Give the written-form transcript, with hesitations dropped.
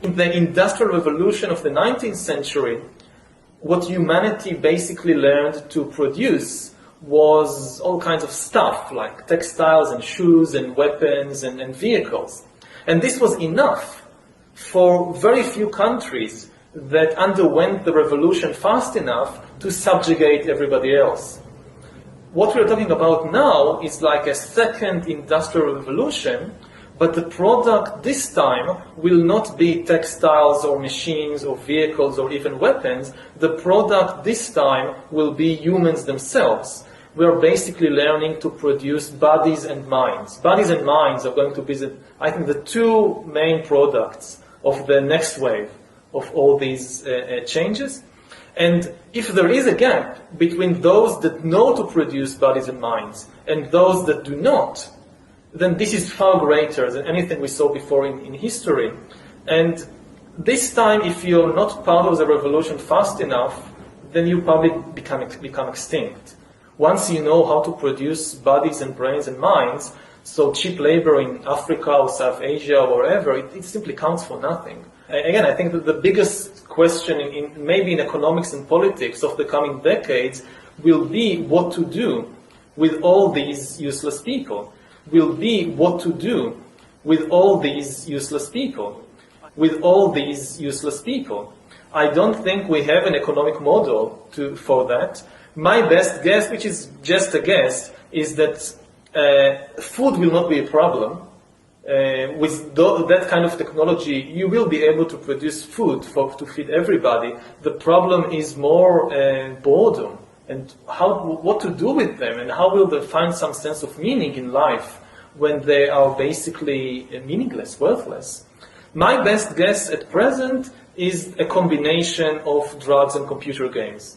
In the Industrial Revolution of the 19th century, what humanity basically learned to produce was all kinds of stuff, like textiles and shoes and weapons and vehicles. And this was enough for very few countries that underwent the revolution fast enough to subjugate everybody else. What we're talking about now is like a second industrial revolution, but the product this time will not be textiles or machines or vehicles or even weapons. The product this time will be humans themselves. We are basically learning to produce bodies and minds. Bodies and minds are going to be, I think, the two main products of the next wave of all these changes. And if there is a gap between those that know to produce bodies and minds and those that do not, then this is far greater than anything we saw before in history. And this time, if you're not part of the revolution fast enough, then you probably become extinct. Once you know how to produce bodies and brains and minds, so cheap labor in Africa or South Asia or wherever, it simply counts for nothing. Again, I think that the biggest question maybe in economics and politics of the coming decades will be what to do with all these useless people. Will be what to do with all these useless people. With all these useless people. I don't think we have an economic model for that. My best guess, which is just a guess, is that food will not be a problem. With that kind of technology, you will be able to produce food to feed everybody. The problem is more boredom and what to do with them, and how will they find some sense of meaning in life when they are basically meaningless, worthless. My best guess at present is a combination of drugs and computer games.